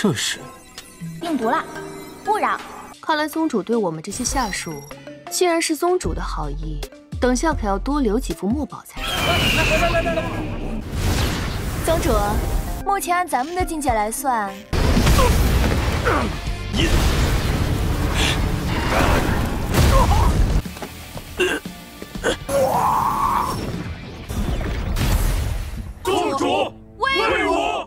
这是病毒了，勿扰。看来宗主对我们这些下属，既然是宗主的好意，等下可要多留几副墨宝才是。宗主，目前按咱们的境界来算，宗主威武！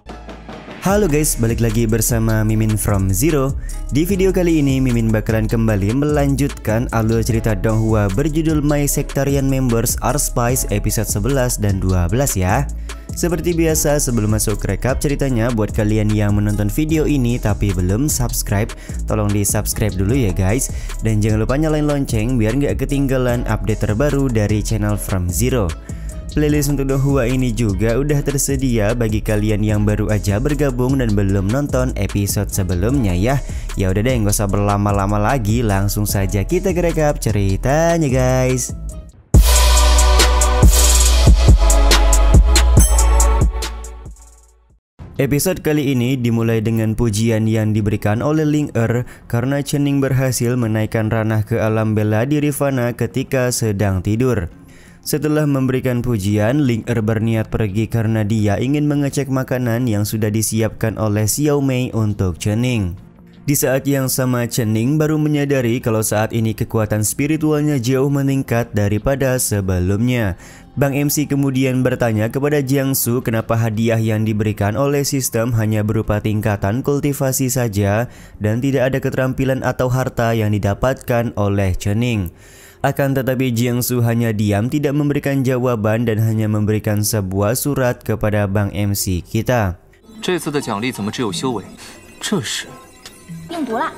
Halo guys, balik lagi bersama Mimin from Zero. Di video kali ini Mimin bakalan kembali melanjutkan alur cerita Donghua berjudul My Sectarian Members Are Spies episode 11 dan 12 ya. Seperti biasa, sebelum masuk ke rekap ceritanya, buat kalian yang menonton video ini tapi belum subscribe, tolong di subscribe dulu ya guys. Dan jangan lupa nyalain lonceng biar nggak ketinggalan update terbaru dari channel From Zero. Playlist untuk Donghua ini juga udah tersedia bagi kalian yang baru aja bergabung dan belum nonton episode sebelumnya ya. Ya udah deh, nggak usah berlama-lama lagi, langsung saja kita ke rekap ceritanya guys. Episode kali ini dimulai dengan pujian yang diberikan oleh Ling Er karena Chen Ning berhasil menaikkan ranah ke alam bela diri Fana ketika sedang tidur. Setelah memberikan pujian, Ling Er berniat pergi karena dia ingin mengecek makanan yang sudah disiapkan oleh Xiao Mei untuk Chen Ning. Di saat yang sama, Chen Ning baru menyadari kalau saat ini kekuatan spiritualnya jauh meningkat daripada sebelumnya. Bang MC kemudian bertanya kepada Jiang Su kenapa hadiah yang diberikan oleh sistem hanya berupa tingkatan kultivasi saja dan tidak ada keterampilan atau harta yang didapatkan oleh Chen Ning. Akan tetapi Jiang Su hanya diam, tidak memberikan jawaban dan hanya memberikan sebuah surat kepada Bang MC kita. 这次的奖励怎么只有修为？这是病毒了，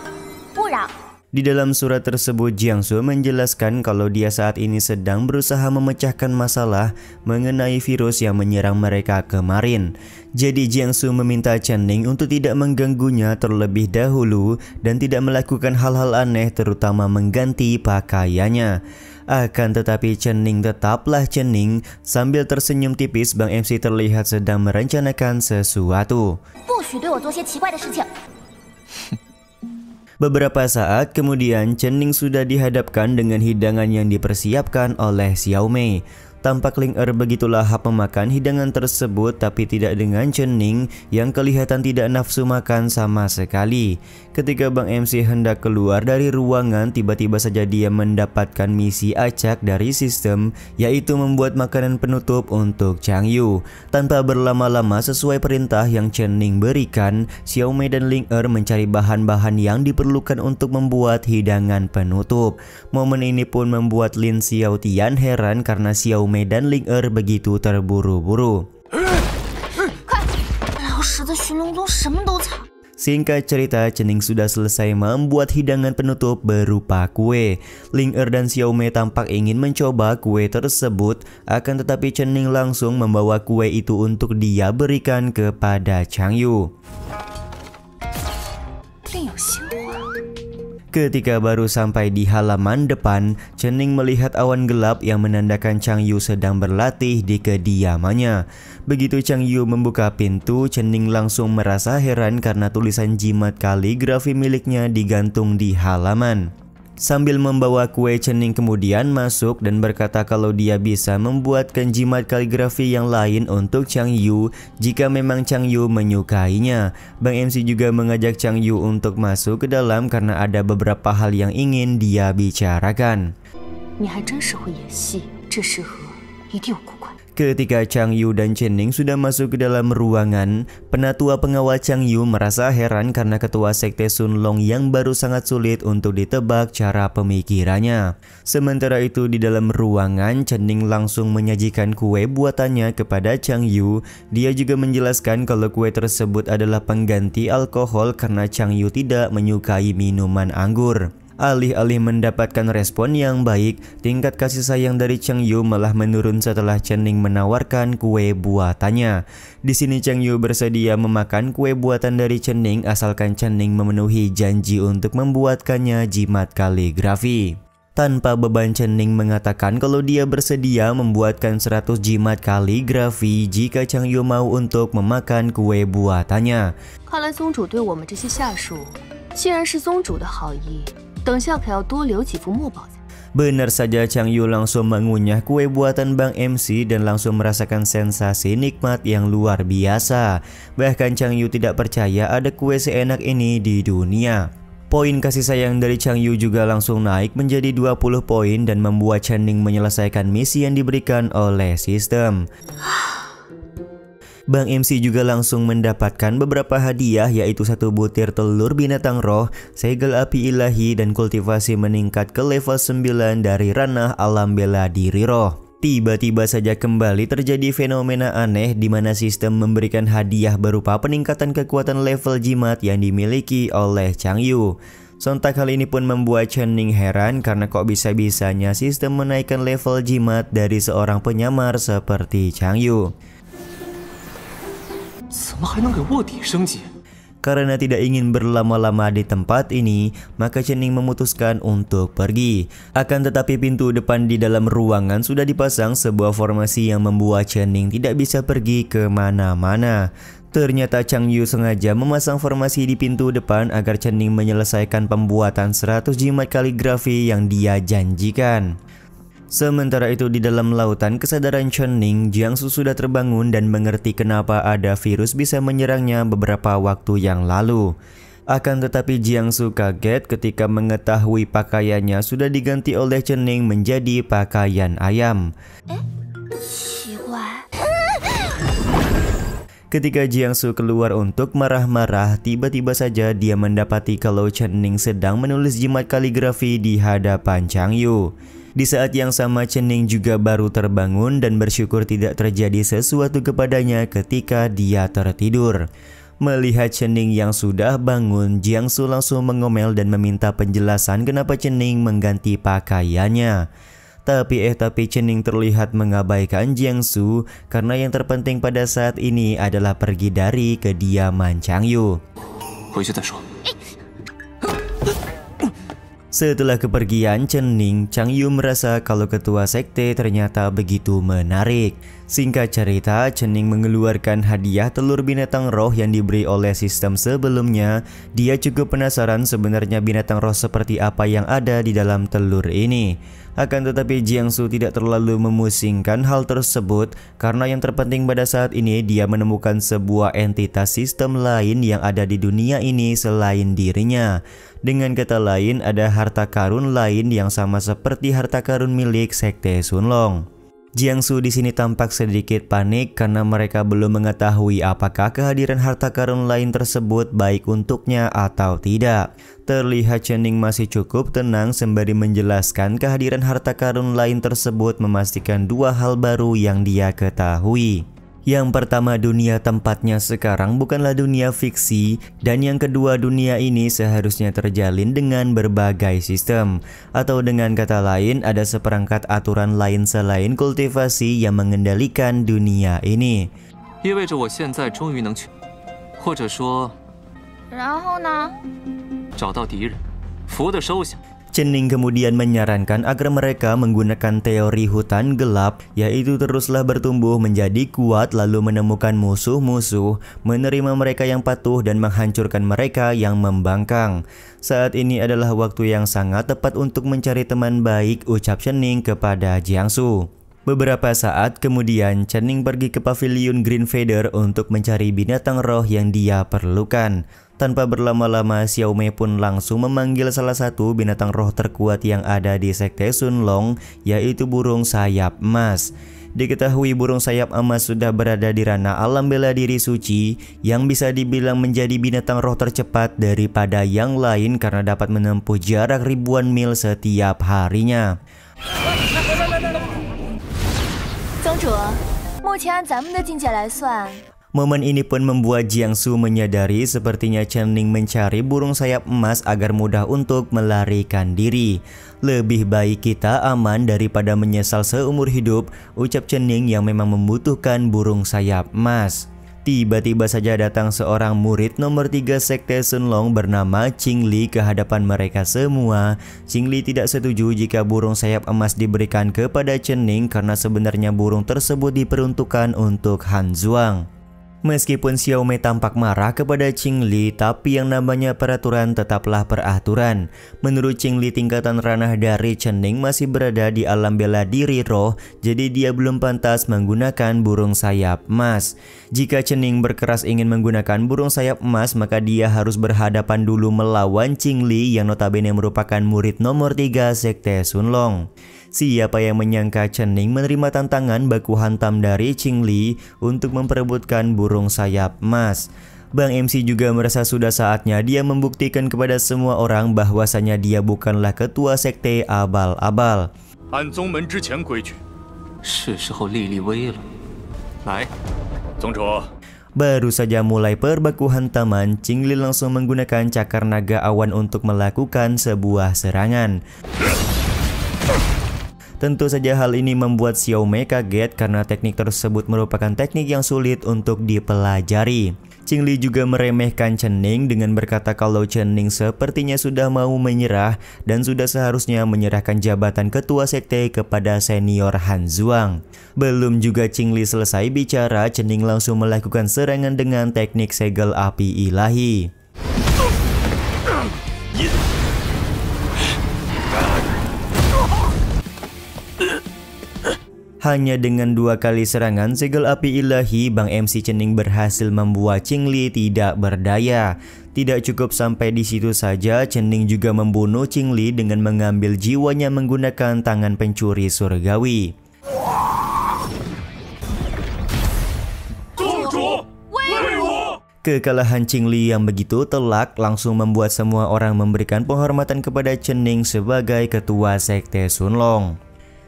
勿扰。 Di dalam surat tersebut, Jiang Su menjelaskan kalau dia saat ini sedang berusaha memecahkan masalah mengenai virus yang menyerang mereka kemarin. Jadi Jiang Su meminta Chen Ning untuk tidak mengganggunya terlebih dahulu dan tidak melakukan hal-hal aneh, terutama mengganti pakaiannya. Akan tetapi Chen Ning tetaplah Chen Ning. Sambil tersenyum tipis, Bang MC terlihat sedang merencanakan sesuatu. 不许对我做些奇怪的事情。 Beberapa saat kemudian, Chen Ning sudah dihadapkan dengan hidangan yang dipersiapkan oleh Xiao Mei. Tampak Ling Er begitu lahap memakan hidangan tersebut, tapi tidak dengan Chen Ning yang kelihatan tidak nafsu makan sama sekali. Ketika Bang MC hendak keluar dari ruangan, tiba-tiba saja dia mendapatkan misi acak dari sistem, yaitu membuat makanan penutup untuk Chang Yu. Tanpa berlama-lama, sesuai perintah yang Chen Ning berikan, Xiao Mei dan Ling Er mencari bahan-bahan yang diperlukan untuk membuat hidangan penutup. Momen ini pun membuat Lin Xiao Tian heran karena Xiao Mei dan Ling Er begitu terburu-buru. Singkat cerita, Chen Ning sudah selesai membuat hidangan penutup berupa kue. Ling Er dan Xiao Mei tampak ingin mencoba kue tersebut, akan tetapi Chen Ning langsung membawa kue itu untuk dia berikan kepada Chang Yu. Ketika baru sampai di halaman depan, Chen Ning melihat awan gelap yang menandakan Chang Yu sedang berlatih di kediamannya. Begitu Chang Yu membuka pintu, Chen Ning langsung merasa heran karena tulisan jimat kaligrafi miliknya digantung di halaman. Sambil membawa kue, Chen Ning kemudian masuk dan berkata kalau dia bisa membuatkan jimat kaligrafi yang lain untuk Chang Yu jika memang Chang Yu menyukainya. Bang MC juga mengajak Chang Yu untuk masuk ke dalam karena ada beberapa hal yang ingin dia bicarakan. Ketika Chang Yu dan Chen Ning sudah masuk ke dalam ruangan, penatua pengawal Chang Yu merasa heran karena ketua sekte Sun Long yang baru sangat sulit untuk ditebak cara pemikirannya. Sementara itu di dalam ruangan, Chen Ning langsung menyajikan kue buatannya kepada Chang Yu. Dia juga menjelaskan kalau kue tersebut adalah pengganti alkohol karena Chang Yu tidak menyukai minuman anggur. Alih-alih mendapatkan respon yang baik, tingkat kasih sayang dari Chang Yu malah menurun setelah Chen Ning menawarkan kue buatannya. Di sini Chang Yu bersedia memakan kue buatan dari Chen Ning asalkan Chen Ning memenuhi janji untuk membuatkannya jimat kaligrafi. Tanpa beban, Chen Ning mengatakan kalau dia bersedia membuatkan 100 jimat kaligrafi jika Chang Yu mau untuk memakan kue buatannya. 看来宗主对我们这些下属，既然是宗主的好意，等下可要多留几副墨宝才。 Benar saja, Chang Yu langsung mengunyah kue buatan Bang MC dan langsung merasakan sensasi nikmat yang luar biasa. Bahkan Chang Yu tidak percaya ada kue seenak ini di dunia. Poin kasih sayang dari Chang Yu juga langsung naik menjadi 20 poin dan membuat Chen Ning menyelesaikan misi yang diberikan oleh sistem. Bang MC juga langsung mendapatkan beberapa hadiah, yaitu 1 butir telur binatang roh, segel api ilahi, dan kultivasi meningkat ke level 9 dari ranah alam bela diri roh. Tiba-tiba saja kembali terjadi fenomena aneh di mana sistem memberikan hadiah berupa peningkatan kekuatan level jimat yang dimiliki oleh Chang Yu. Sontak hal ini pun membuat Chen Ning heran karena kok bisa-bisanya sistem menaikkan level jimat dari seorang penyamar seperti Chang Yu. Karena tidak ingin berlama-lama di tempat ini, maka Chen Ning memutuskan untuk pergi. Akan tetapi pintu depan di dalam ruangan sudah dipasang sebuah formasi yang membuat Chen Ning tidak bisa pergi kemana-mana. Ternyata Chang Yu sengaja memasang formasi di pintu depan agar Chen Ning menyelesaikan pembuatan 100 jimat kaligrafi yang dia janjikan. Sementara itu di dalam lautan kesadaran Chen Ning, Jiangsu sudah terbangun dan mengerti kenapa ada virus bisa menyerangnya beberapa waktu yang lalu. Akan tetapi Jiangsu kaget ketika mengetahui pakaiannya sudah diganti oleh Chen Ning menjadi pakaian ayam. Ketika Jiangsu keluar untuk marah-marah, tiba-tiba saja dia mendapati kalau Chen Ning sedang menulis jimat kaligrafi di hadapan Chang Yu. Di saat yang sama Chen Ning juga baru terbangun dan bersyukur tidak terjadi sesuatu kepadanya ketika dia tertidur. Melihat Chen Ning yang sudah bangun, Jiangsu langsung mengomel dan meminta penjelasan kenapa Chen Ning mengganti pakaiannya. Tapi Chen Ning terlihat mengabaikan Jiangsu karena yang terpenting pada saat ini adalah pergi dari kediaman Chang Yu. Setelah kepergian Chen Ning, Chang Yu merasa kalau ketua sekte ternyata begitu menarik. Singkat cerita, Chen Ning mengeluarkan hadiah telur binatang roh yang diberi oleh sistem sebelumnya. Dia cukup penasaran sebenarnya binatang roh seperti apa yang ada di dalam telur ini. Akan tetapi Jiangsu tidak terlalu memusingkan hal tersebut karena yang terpenting pada saat ini dia menemukan sebuah entitas sistem lain yang ada di dunia ini selain dirinya. Dengan kata lain, ada harta karun lain yang sama seperti harta karun milik sekte Sunlong. Jiangsu di sini tampak sedikit panik karena mereka belum mengetahui apakah kehadiran harta karun lain tersebut baik untuknya atau tidak. Terlihat Chen Ning masih cukup tenang sembari menjelaskan kehadiran harta karun lain tersebut memastikan 2 hal baru yang dia ketahui. Yang pertama, dunia tempatnya sekarang bukanlah dunia fiksi, dan yang kedua, dunia ini seharusnya terjalin dengan berbagai sistem. Atau dengan kata lain, ada seperangkat aturan lain selain kultivasi yang mengendalikan dunia ini. Chen Ning kemudian menyarankan agar mereka menggunakan teori hutan gelap, yaitu teruslah bertumbuh menjadi kuat lalu menemukan musuh-musuh, menerima mereka yang patuh dan menghancurkan mereka yang membangkang. Saat ini adalah waktu yang sangat tepat untuk mencari teman baik, ucap Chen Ning kepada Jiangsu. Beberapa saat kemudian, Chen Ning pergi ke pavilion Green Feather untuk mencari binatang roh yang dia perlukan. Tanpa berlama-lama, Xiao Mei pun langsung memanggil salah satu binatang roh terkuat yang ada di sekte Sunlong, yaitu burung sayap emas. Diketahui burung sayap emas sudah berada di ranah alam bela diri suci, yang bisa dibilang menjadi binatang roh tercepat daripada yang lain karena dapat menempuh jarak ribuan mil setiap harinya. Momen ini pun membuat Jiangsu menyadari sepertinya Chen Ning mencari burung sayap emas agar mudah untuk melarikan diri. Lebih baik kita aman daripada menyesal seumur hidup, ucap Chen Ning yang memang membutuhkan burung sayap emas. Tiba-tiba saja datang seorang murid nomor 3 Sekte Sunlong bernama Qingli ke hadapan mereka semua. Qingli tidak setuju jika burung sayap emas diberikan kepada Chen Ning karena sebenarnya burung tersebut diperuntukkan untuk Han Zhuang. Meskipun Xiao Mei tampak marah kepada Qingli, tapi yang namanya peraturan tetaplah peraturan. Menurut Qingli, tingkatan ranah dari Chen Ning masih berada di alam bela diri roh, jadi dia belum pantas menggunakan burung sayap emas. Jika Chen Ning berkeras ingin menggunakan burung sayap emas, maka dia harus berhadapan dulu melawan Qingli yang notabene merupakan murid nomor 3 Sekte Sunlong. Siapa yang menyangka Chen Ning menerima tantangan baku hantam dari Qingli untuk memperebutkan burung sayap emas. Bang MC juga merasa sudah saatnya dia membuktikan kepada semua orang bahwasanya dia bukanlah ketua sekte abal-abal. 按宗门之前规矩，是时候立立威了。来，宗主。 Baru saja mulai perbaku hantaman, Qingli langsung menggunakan cakar naga awan untuk melakukan sebuah serangan. Tentu saja hal ini membuat Xiao Mei kaget karena teknik tersebut merupakan teknik yang sulit untuk dipelajari. Qingli juga meremehkan Chen Ning dengan berkata kalau Chen Ning sepertinya sudah mau menyerah dan sudah seharusnya menyerahkan jabatan ketua sekte kepada senior Han Zhuang. Belum juga Qingli selesai bicara, Chen Ning langsung melakukan serangan dengan teknik segel api ilahi. Hanya dengan 2 kali serangan segel api ilahi, Bang MC Chen Ning berhasil membuat Qingli tidak berdaya. Tidak cukup sampai di situ saja, Chen Ning juga membunuh Qingli dengan mengambil jiwanya menggunakan tangan pencuri surgawi. Kekalahan Qingli yang begitu telak langsung membuat semua orang memberikan penghormatan kepada Chen Ning sebagai ketua sekte Sunlong.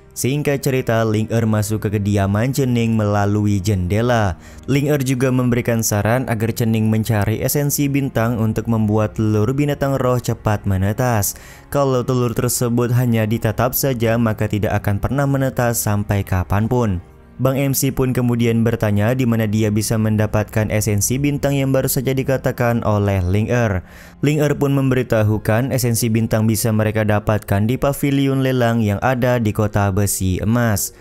Singkat cerita, Ling Er masuk ke kediaman Chen Ning melalui jendela. Ling Er juga memberikan saran agar Chen Ning mencari esensi bintang untuk membuat telur binatang roh cepat menetas. Kalau telur tersebut hanya ditatap saja, maka tidak akan pernah menetas sampai kapanpun. Bang MC pun kemudian bertanya di mana dia bisa mendapatkan esensi bintang yang baru saja dikatakan oleh Ling Er. Ling Er pun memberitahukan esensi bintang bisa mereka dapatkan di pavilion lelang yang ada di kota besi emas.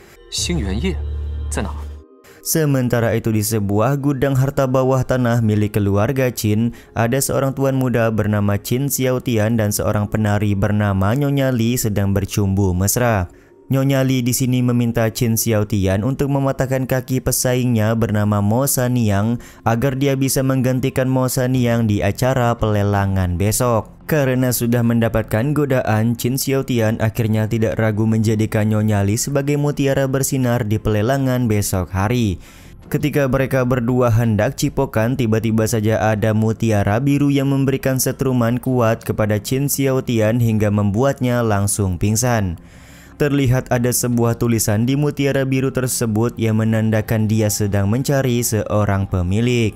Sementara itu di sebuah gudang harta bawah tanah milik keluarga Qin, ada seorang tuan muda bernama Qin Xiaotian dan seorang penari bernama Nyonya Li sedang bercumbu mesra. Nyonya Li di sini meminta Qin Xiaotian untuk mematahkan kaki pesaingnya bernama Mo Saniang agar dia bisa menggantikan Mo Saniang di acara pelelangan besok. Karena sudah mendapatkan godaan, Qin Xiaotian akhirnya tidak ragu menjadikan Nyonya Li sebagai mutiara bersinar di pelelangan besok hari. Ketika mereka berdua hendak cipokan, tiba-tiba saja ada mutiara biru yang memberikan setruman kuat kepada Qin Xiaotian hingga membuatnya langsung pingsan. Terlihat ada sebuah tulisan di mutiara biru tersebut yang menandakan dia sedang mencari seorang pemilik.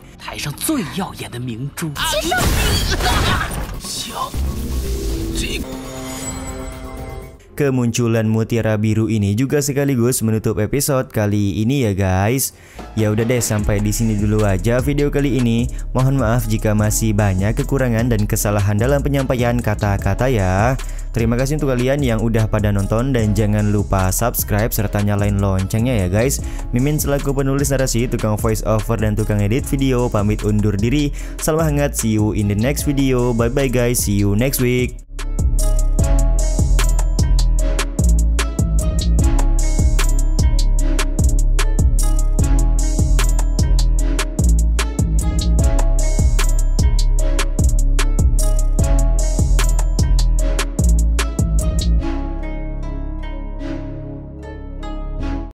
Kemunculan mutiara biru ini juga sekaligus menutup episode kali ini ya guys. Ya udah deh, sampai di sini dulu aja video kali ini. Mohon maaf jika masih banyak kekurangan dan kesalahan dalam penyampaian kata-kata ya. Terima kasih untuk kalian yang udah pada nonton dan jangan lupa subscribe serta nyalain loncengnya ya guys. Mimin selaku penulis narasi, tukang voice over dan tukang edit video pamit undur diri. Salam hangat, see you in the next video. Bye bye guys, see you next week.